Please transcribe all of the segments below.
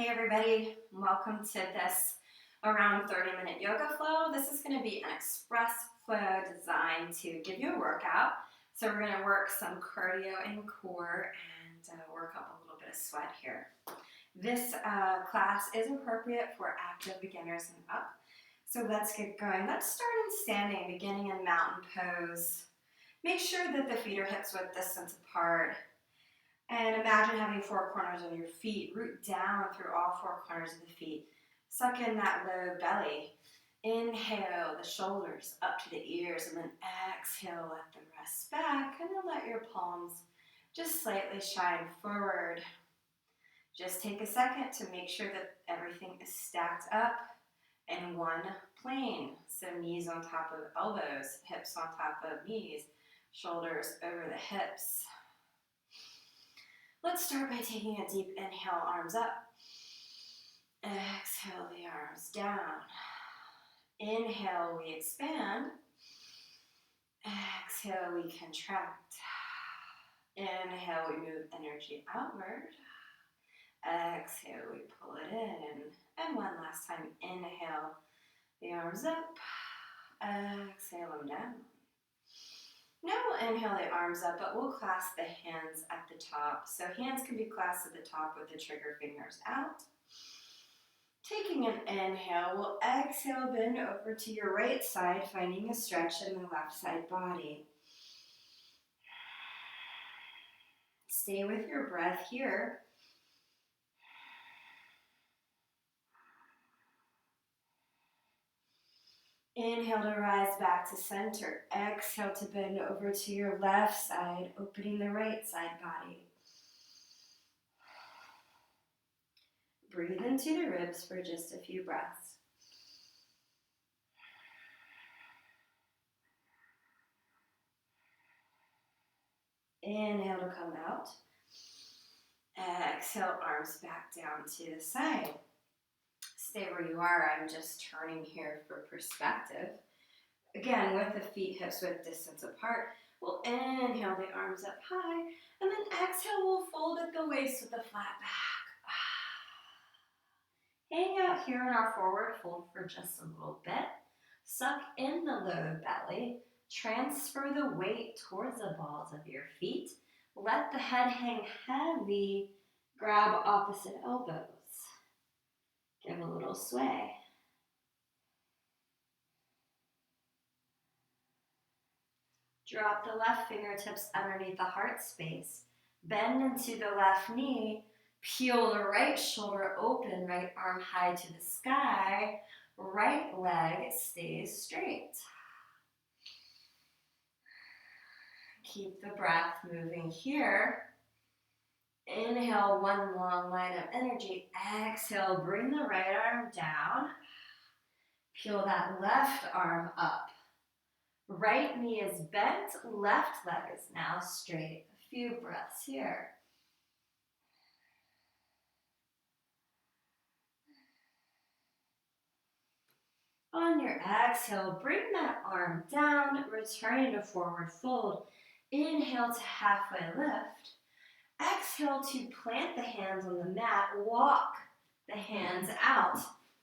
Hey everybody, welcome to this around 30-minute yoga flow. This is going to be an express flow designed to give you a workout. So we're going to work some cardio and core and work up a little bit of sweat here. This class is appropriate for active beginners and up. So let's get going. Let's start in standing, beginning in mountain pose. Make sure that the feet are hips-width distance apart. And imagine having four corners on your feet. Root down through all four corners of the feet. Suck in that low belly. Inhale the shoulders up to the ears, and then exhale, let them rest back, and then let your palms just slightly shine forward. Just take a second to make sure that everything is stacked up in one plane. So knees on top of elbows, hips on top of knees, shoulders over the hips. Let's start by taking a deep inhale, arms up. Exhale the arms down. Inhale, we expand. Exhale, we contract. Inhale, we move energy outward. Exhale, we pull it in. And one last time, inhale the arms up. Exhale them down. Now we'll inhale the arms up, but we'll clasp the hands at the top. So hands can be clasped at the top with the trigger fingers out. Taking an inhale, we'll exhale, bend over to your right side, finding a stretch in the left side body. Stay with your breath here. Inhale to rise back to center. Exhale to bend over to your left side, opening the right side body. Breathe into the ribs for just a few breaths. Inhale to come out. Exhale, arms back down to the side. Stay where you are. I'm just turning here for perspective. Again, with the feet hips-width distance apart, we'll inhale the arms up high, and then exhale, we'll fold at the waist with a flat back. Hang out here in our forward fold for just a little bit. Suck in the low belly. Transfer the weight towards the balls of your feet. Let the head hang heavy. Grab opposite elbows. Give a little sway. Drop the left fingertips underneath the heart space. Bend into the left knee. Peel the right shoulder open, right arm high to the sky. Right leg stays straight. Keep the breath moving here. Inhale, one long line of energy. Exhale, bring the right arm down. Peel that left arm up. Right knee is bent, left leg is now straight. A few breaths here. On your exhale, bring that arm down, returning to forward fold. Inhale to halfway lift. Exhale to plant the hands on the mat, walk the hands out,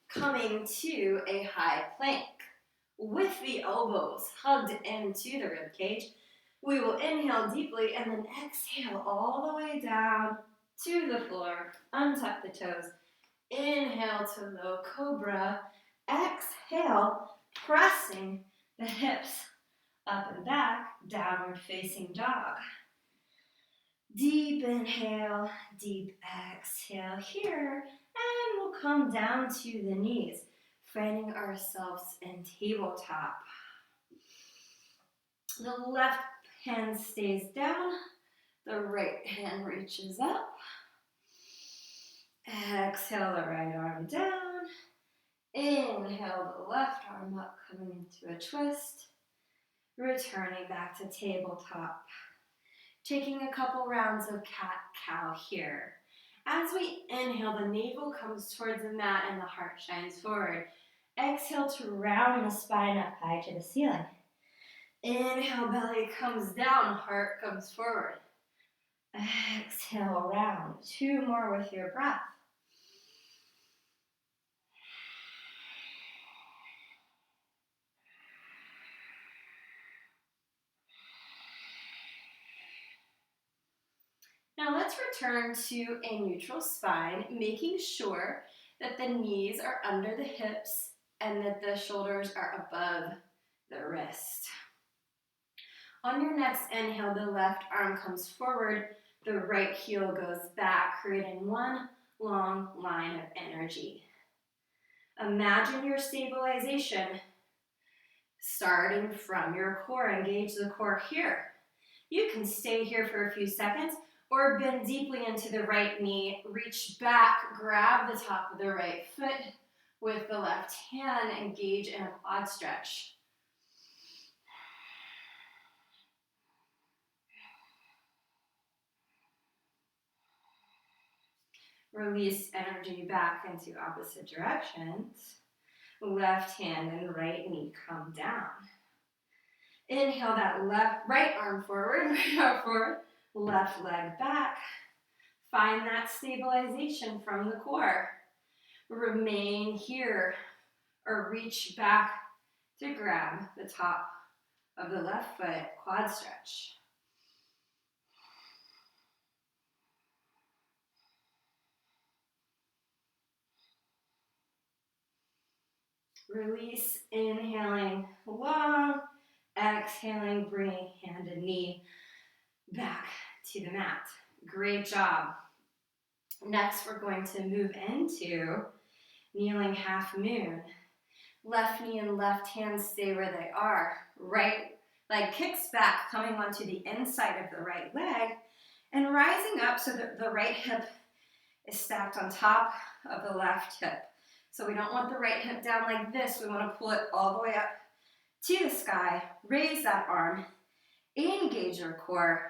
coming to a high plank. With the elbows hugged into the rib cage, we will inhale deeply and then exhale all the way down to the floor. Untuck the toes. Inhale to low cobra. Exhale, pressing the hips up and back, downward facing dog. Deep inhale, deep exhale here, and we'll come down to the knees, finding ourselves in tabletop. The left hand stays down, the right hand reaches up. Exhale the right arm down. Inhale the left arm up, coming into a twist. Returning back to tabletop. Taking a couple rounds of cat-cow here. As we inhale, the navel comes towards the mat and the heart shines forward. Exhale to round the spine up high to the ceiling. Inhale, belly comes down, heart comes forward. Exhale, round. Two more with your breath. Now let's return to a neutral spine, making sure that the knees are under the hips and that the shoulders are above the wrist. On your next inhale, the left arm comes forward, the right heel goes back, creating one long line of energy. Imagine your stabilization starting from your core. Engage the core here. You can stay here for a few seconds or bend deeply into the right knee, reach back, grab the top of the right foot with the left hand, engage in a quad stretch. Release energy back into opposite directions. Left hand and right knee come down. Inhale that right arm forward, right arm forward, left leg back. Find that stabilization from the core. Remain here or reach back to grab the top of the left foot, quad stretch. Release, inhaling long, exhaling, bringing hand and knee back to the mat. Great job. Next, we're going to move into kneeling half moon. Left knee and left hand stay where they are. Right leg kicks back, coming onto the inside of the right leg and rising up so that the right hip is stacked on top of the left hip. So we don't want the right hip down like this. We want to pull it all the way up to the sky. Raise that arm. Engage your core.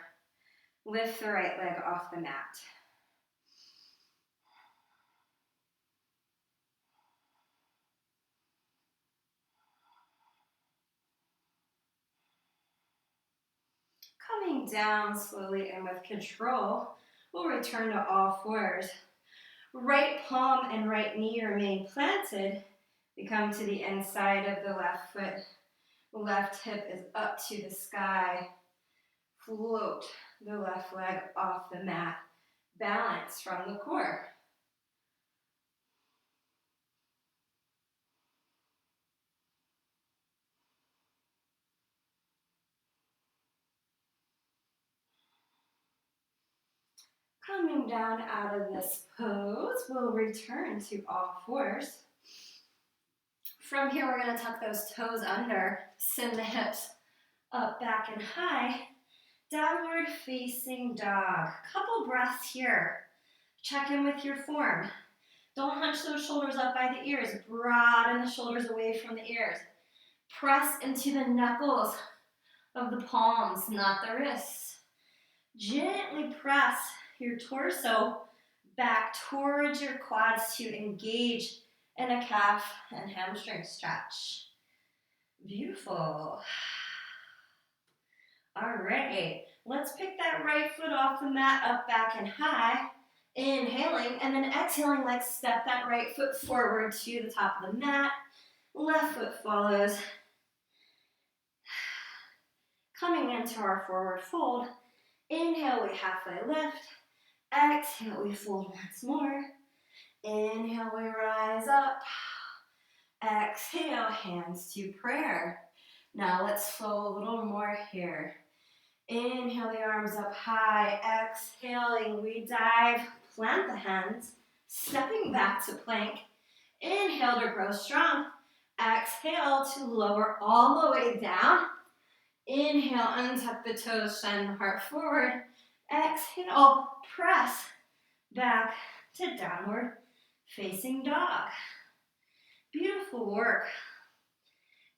Lift the right leg off the mat. Coming down slowly and with control, we'll return to all fours. Right palm and right knee remain planted. We come to the inside of the left foot. Left hip is up to the sky. Float the left leg off the mat. Balance from the core. Coming down out of this pose, we'll return to all fours. From here, we're going to tuck those toes under, send the hips up, back, and high. Downward facing dog. Couple breaths here. Check in with your form. Don't hunch those shoulders up by the ears. Broaden the shoulders away from the ears. Press into the knuckles of the palms, not the wrists. Gently press your torso back towards your quads to engage in a calf and hamstring stretch. Beautiful. All right, let's pick that right foot off the mat, up, back, and high. Inhaling, and then exhaling, like step that right foot forward to the top of the mat. Left foot follows. Coming into our forward fold. Inhale, we halfway lift. Exhale, we fold once more. Inhale, we rise up. Exhale, hands to prayer. Now let's flow a little more here. Inhale the arms up high. Exhaling, we dive, plant the hands, stepping back to plank. Inhale to grow strong. Exhale to lower all the way down. Inhale, untuck the toes, send the heart forward. Exhale, press back to downward facing dog. Beautiful work.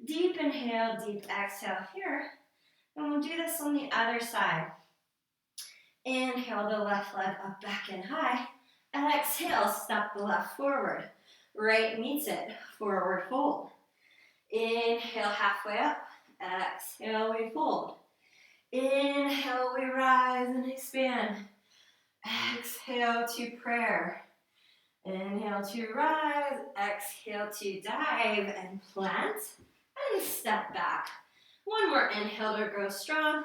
Deep inhale, deep exhale here. And we'll do this on the other side. Inhale the left leg up, back, and high. Exhale, step the left forward. Right meets it, forward fold. Inhale, halfway up. Exhale, we fold. Inhale, we rise and expand. Exhale to prayer. Inhale to rise. Exhale to dive and plant. And step back. One more inhale to grow strong.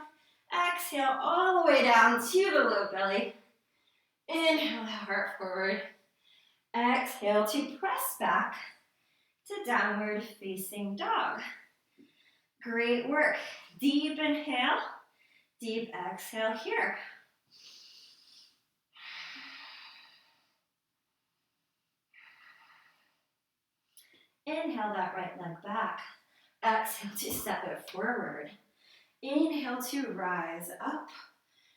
Exhale all the way down to the low belly. Inhale, heart forward. Exhale to press back to downward facing dog. Great work. Deep inhale, deep exhale here. Inhale that right leg back. Exhale to step it forward. Inhale to rise up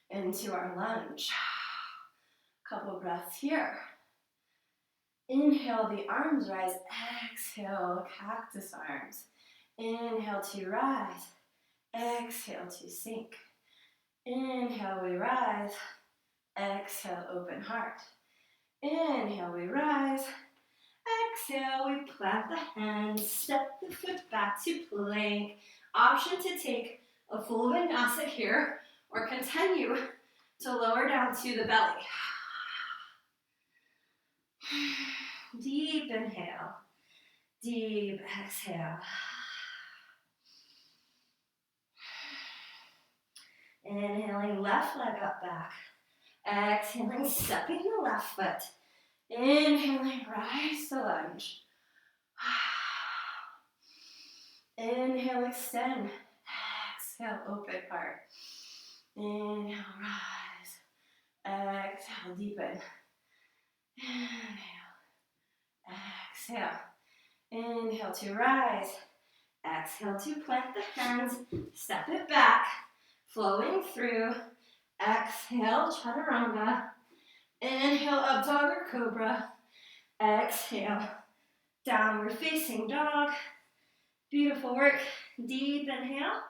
into our lunge. Couple breaths here. Inhale, the arms rise. Exhale, cactus arms. Inhale to rise. Exhale to sink. Inhale, we rise. Exhale, open heart. Inhale, we rise. Exhale, we plant the hands, step the foot back to plank. Option to take a full vinyasa here or continue to lower down to the belly. Deep inhale, deep exhale. Inhaling, left leg up back. Exhaling, stepping the left foot. Inhaling, rise to lunge. Inhale, extend. Exhale, open heart. Inhale, rise. Exhale, deepen. Inhale. Exhale. Inhale to rise. Exhale to plant the hands. Step it back. Flowing through. Exhale, chaturanga. Inhale, up dog or cobra. Exhale, downward facing dog. Beautiful work. Deep inhale.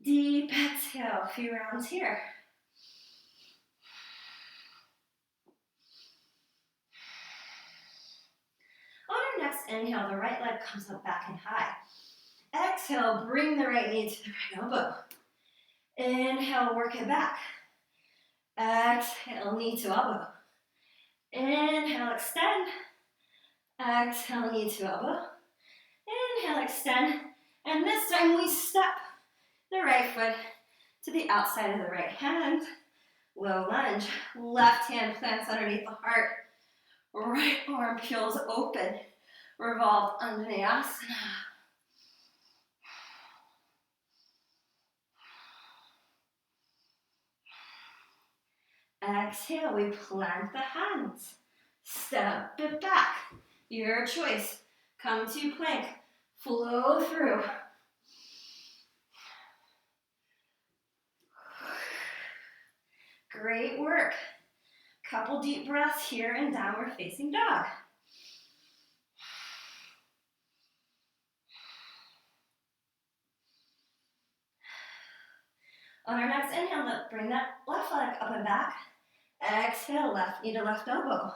Deep exhale. A few rounds here. On our next inhale, the right leg comes up back and high. Exhale, bring the right knee to the right elbow. Inhale, work it back. Exhale, knee to elbow. Inhale, extend. Exhale, knee to elbow. Inhale, extend. And this time we step the right foot to the outside of the right hand. Low lunge. Left hand plants underneath the heart. Right arm peels open. Revolve Untitled. Exhale, we plant the hands. Step it back. Your choice. Come to plank. Flow through. Great work. Couple deep breaths here in downward facing dog. On our next inhale, bring that left leg up and back. Exhale, left knee to left elbow.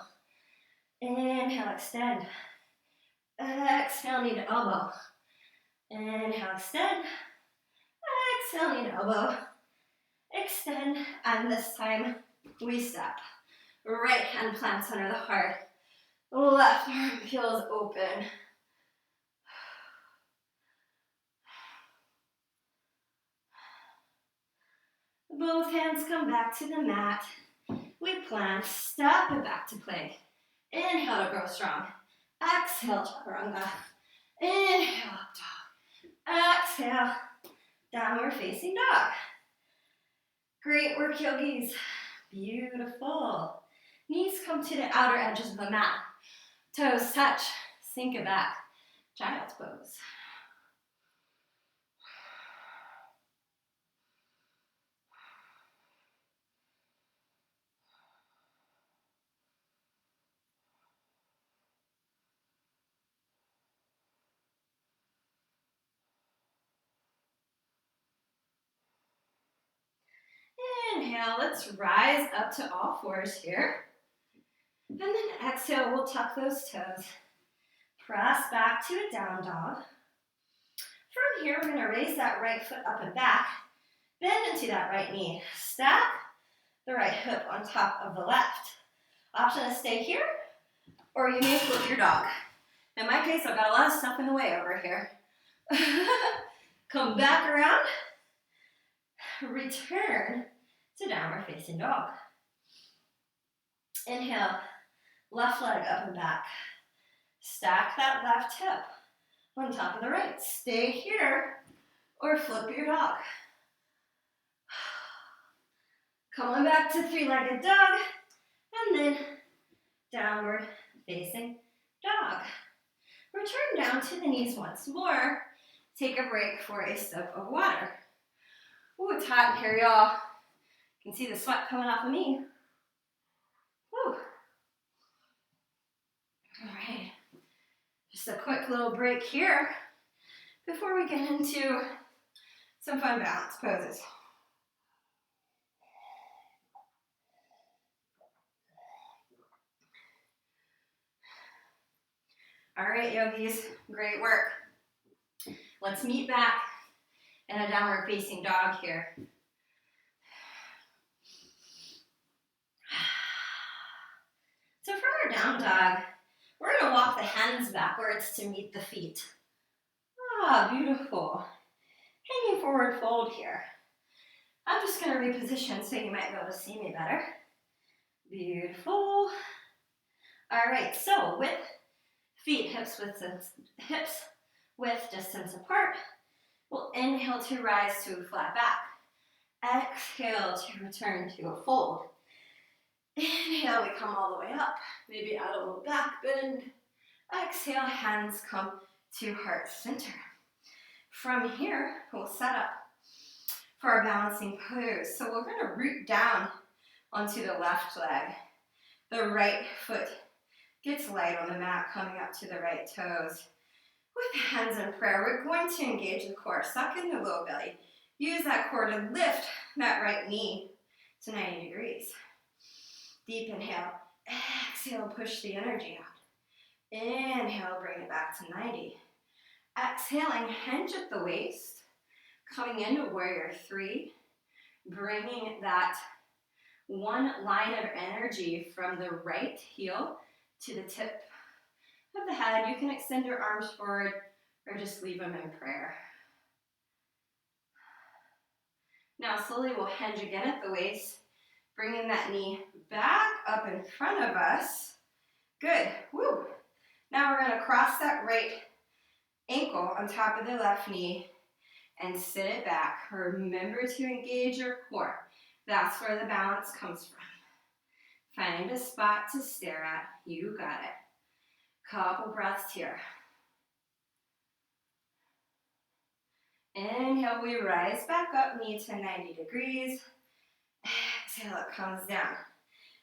Inhale, extend. Exhale, knee to elbow. Inhale, extend. Exhale, knee to elbow. Extend, and this time we step. Right hand plants under the heart. Left arm peels open. Both hands come back to the mat. We plant, step it back to plank. Inhale to grow strong. Exhale, chaturanga. Inhale, up dog. Exhale, downward facing dog. Great work, yogis. Beautiful. Knees come to the outer edges of the mat. Toes touch. Sink it back. Child's pose. Inhale, let's rise up to all fours here. And then exhale, we'll tuck those toes. Press back to a down dog. From here, we're going to raise that right foot up and back. Bend into that right knee. Stack the right hip on top of the left. Option to stay here, or you may flip your dog. In my case, I've got a lot of stuff in the way over here. Come back around. Return to downward facing dog. Inhale, left leg up and back. Stack that left hip on top of the right. Stay here or flip your dog. Come on back to three-legged dog and then downward facing dog. Return down to the knees once more. Take a break for a sip of water. Ooh, it's hot in here, y'all. You can see the sweat coming off of me. Woo. All right. Just a quick little break here before we get into some fun balance poses. All right, yogis, great work. Let's meet back in a downward facing dog here. So from our down dog, we're gonna walk the hands backwards to meet the feet. Ah, beautiful. Hanging forward fold here. I'm just gonna reposition so you might be able to see me better. Beautiful. All right, so with feet hips width distance apart, we'll inhale to rise to a flat back. Exhale to return to a fold. Inhale, we come all the way up. Maybe add a little back bend. Exhale, hands come to heart center. From here, we'll set up for our balancing pose. So we're going to root down onto the left leg. The right foot gets light on the mat, coming up to the right toes. With hands in prayer, we're going to engage the core. Suck in the low belly. Use that core to lift that right knee to 90 degrees. Deep inhale. Exhale, push the energy out. Inhale, bring it back to 90. Exhaling, hinge at the waist. Coming into warrior three. Bringing that one line of energy from the right heel to the tip of the head. You can extend your arms forward or just leave them in prayer. Now slowly we'll hinge again at the waist, bringing that knee back up in front of us. Good. Woo. Now we're going to cross that right ankle on top of the left knee and sit it back. Remember to engage your core. That's where the balance comes from. Find a spot to stare at. You got it. Couple breaths here. Inhale, we rise back up, knee to 90 degrees. Exhale, it comes down.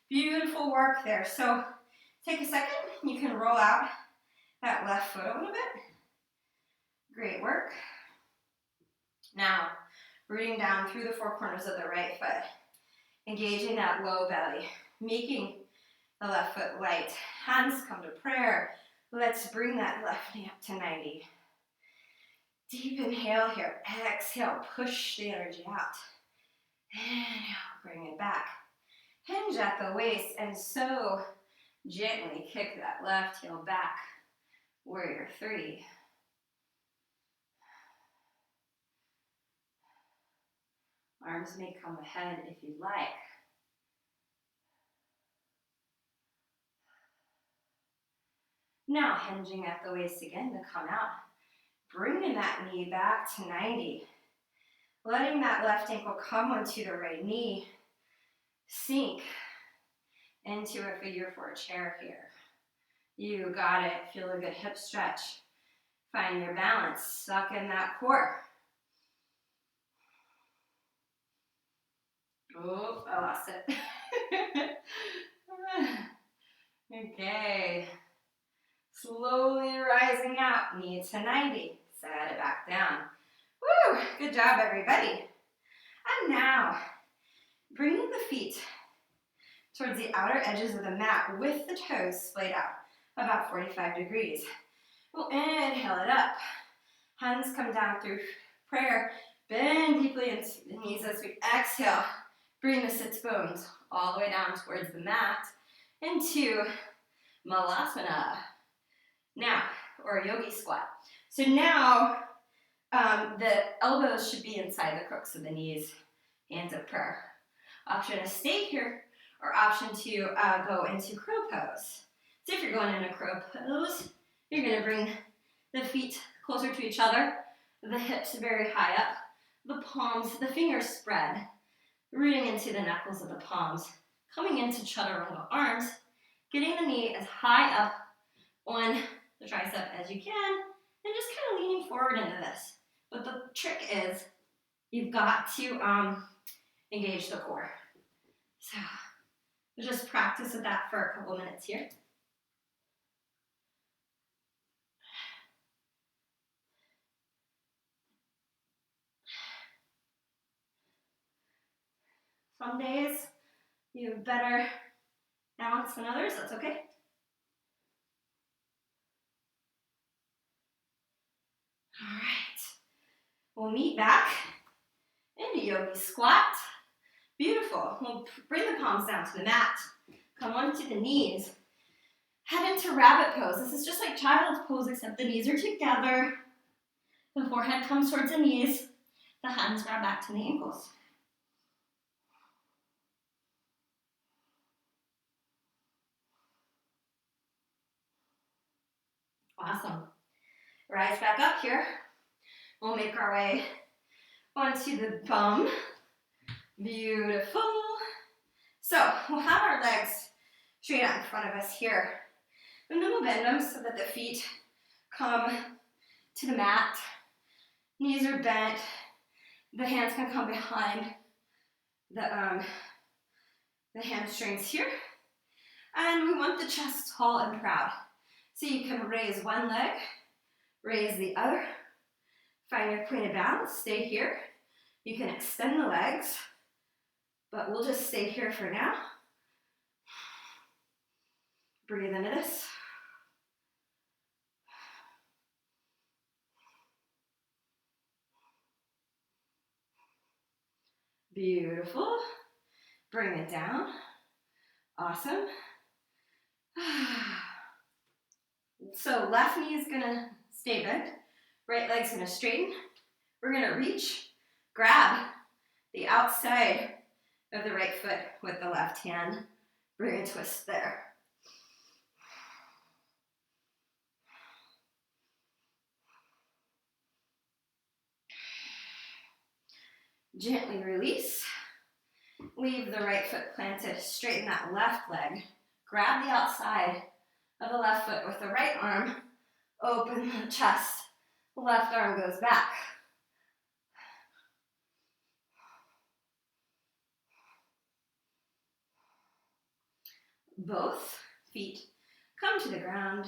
Beautiful work there. So take a second. You can roll out that left foot a little bit. Great work. Now, rooting down through the four corners of the right foot. Engaging that low belly. Making the left foot light. Hands come to prayer. Let's bring that left knee up to 90. Deep inhale here. Exhale, push the energy out. Inhale, bring it back. Hinge at the waist and so gently kick that left heel back. Warrior three. Arms may come ahead if you'd like. Now hinging at the waist again to come out. Bringing that knee back to 90. Letting that left ankle come onto the right knee. Sink into a figure four chair here. You got it. Feel a good hip stretch. Find your balance. Suck in that core. Oh, I lost it. Okay. Slowly rising out, knee to 90. Set it back down. Woo! Good job, everybody. And now, bringing the feet towards the outer edges of the mat with the toes splayed out about 45 degrees. We'll inhale it up. Hands come down through prayer. Bend deeply into the knees as we exhale. Bring the sits bones all the way down towards the mat into Malasana. Now, or a yogi squat. So now, the elbows should be inside the crooks of the knees, hands of prayer. Option to stay here or option to go into crow pose. So if you're going into crow pose, you're going to bring the feet closer to each other, the hips very high up, the palms, the fingers spread, rooting into the knuckles of the palms, coming into chaturanga arms, getting the knee as high up on the tricep as you can, and just kind of leaning forward into this. But the trick is you've got to engage the core. So we'll just practice with that for a couple minutes here. Some days you have better balance than others, that's okay. All right, we'll meet back into yogi squat. Beautiful. We'll bring the palms down to the mat. Come onto the knees. Head into rabbit pose. This is just like child's pose, except the knees are together. The forehead comes towards the knees. The hands grab back to the ankles. Awesome. Rise back up here. We'll make our way onto the bum. Beautiful. So we'll have our legs straight out in front of us here. And then we'll bend them so that the feet come to the mat. Knees are bent. The hands can come behind the hamstrings here. And we want the chest tall and proud. So you can raise one leg, raise the other. Find your point of balance, stay here. You can extend the legs, but we'll just stay here for now. Breathe into this. Beautiful. Bring it down. Awesome. So left knee is gonna stay bent. Right leg's gonna straighten. We're gonna reach, grab the outside of the right foot with the left hand. Bring a twist there. Gently release. Leave the right foot planted. Straighten that left leg. Grab the outside of the left foot with the right arm. Open the chest. Left arm goes back. Both feet come to the ground.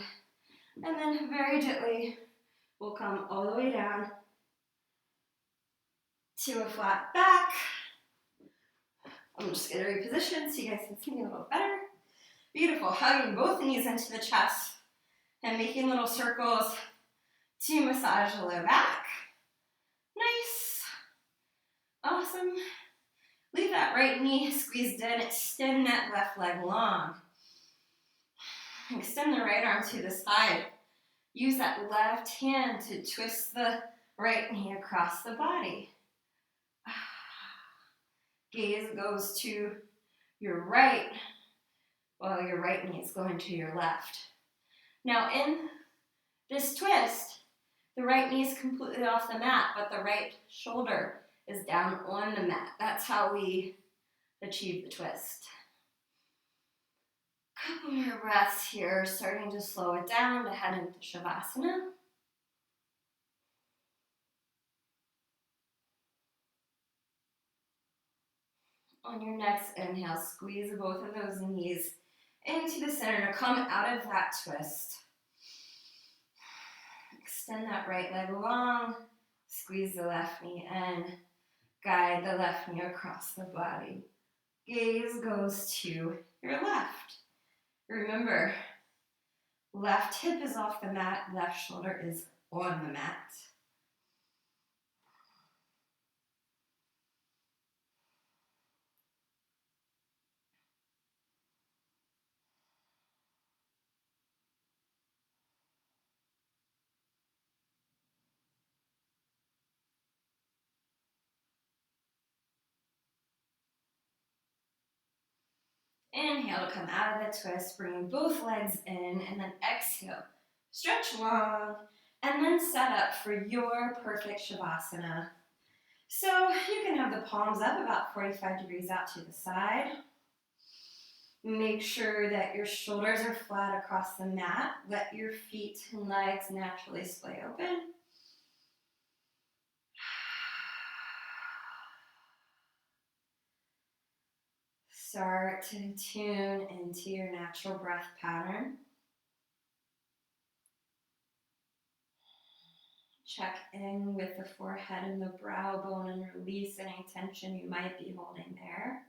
And then very gently, we'll come all the way down to a flat back. I'm just going to reposition so you guys can see me a little better. Beautiful. Hugging both knees into the chest and making little circles to massage the low back. Nice. Awesome. Leave that right knee squeezed in. Extend that left leg long. Extend the right arm to the side. Use that left hand to twist the right knee across the body. Gaze goes to your right while your right knee is going to your left. Now in this twist, the right knee is completely off the mat, but the right shoulder is down on the mat. That's how we achieve the twist. Couple more breaths here, starting to slow it down to head into Shavasana. On your next inhale, squeeze both of those knees into the center to come out of that twist. Extend that right leg long, squeeze the left knee in, guide the left knee across the body. Gaze goes to your left. Remember, left hip is off the mat, left shoulder is on the mat. Inhale to come out of the twist, bringing both legs in, and then exhale. Stretch long, and then set up for your perfect Shavasana. So you can have the palms up about 45 degrees out to the side. Make sure that your shoulders are flat across the mat. Let your feet and legs naturally splay open. Start to tune into your natural breath pattern. Check in with the forehead and the brow bone and release any tension you might be holding there.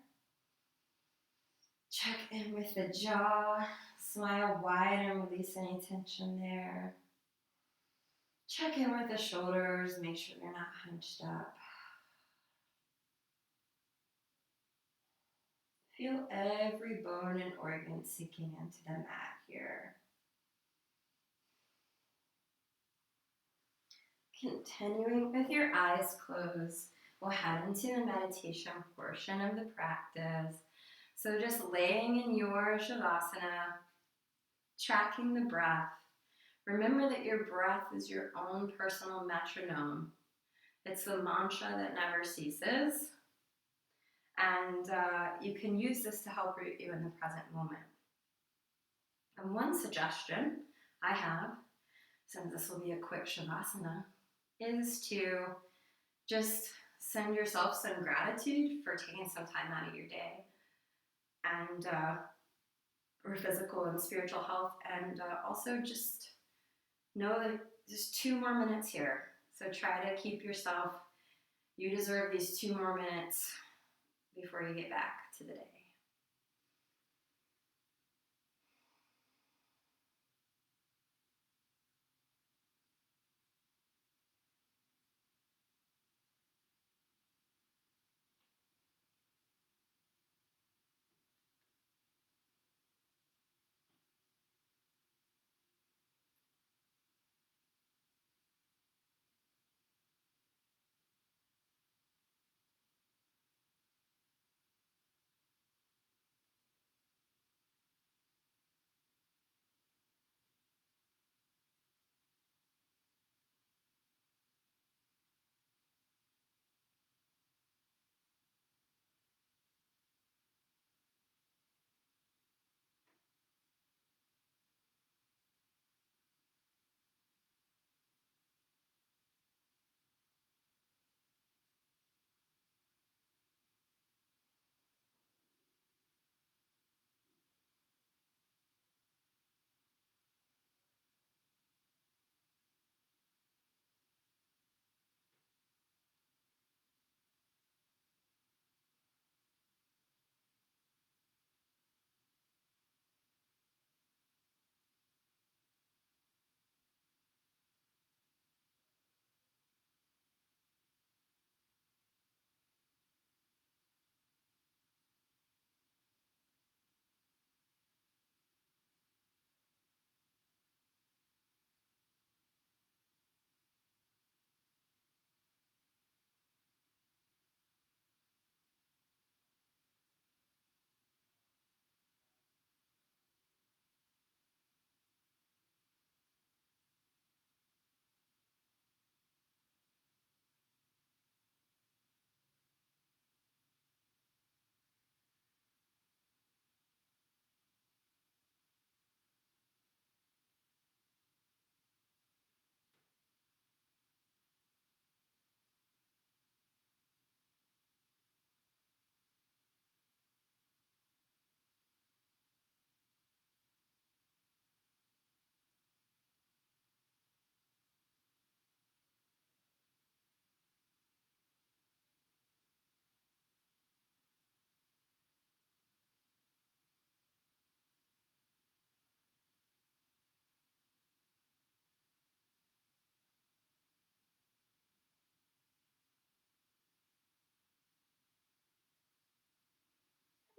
Check in with the jaw. Smile wide and release any tension there. Check in with the shoulders. Make sure they're not hunched up. Feel every bone and organ sinking into the mat here. Continuing with your eyes closed, we'll head into the meditation portion of the practice. So just laying in your Shavasana, tracking the breath. Remember that your breath is your own personal metronome. It's the mantra that never ceases. And you can use this to help root you in the present moment. And one suggestion I have, since this will be a quick Shavasana, is to just send yourself some gratitude for taking some time out of your day and for physical and spiritual health, and also just know that there's 2 more minutes here. So try to keep yourself, you deserve these 2 more minutes before you get back to the day.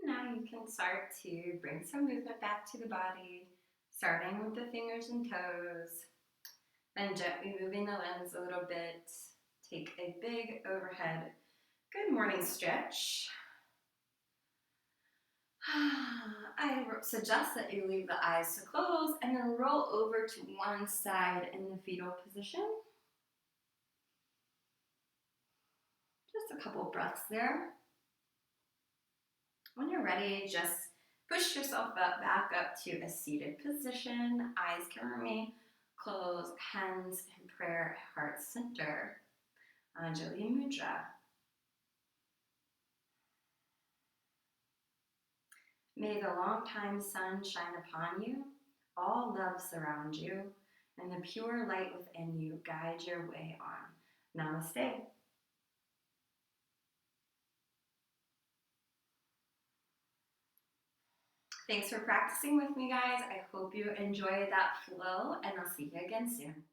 Now you can start to bring some movement back to the body, starting with the fingers and toes, then gently moving the limbs a little bit. Take a big overhead good morning stretch. I suggest that you leave the eyes to close and then roll over to one side in the fetal position. Just a couple breaths there. When you're ready, just push yourself back up to a seated position. Eyes can remain closed, hands in prayer, heart center. Anjali Mudra. May the long-time sun shine upon you, all love surround you, and the pure light within you guide your way on. Namaste. Thanks for practicing with me, guys. I hope you enjoyed that flow, and I'll see you again soon.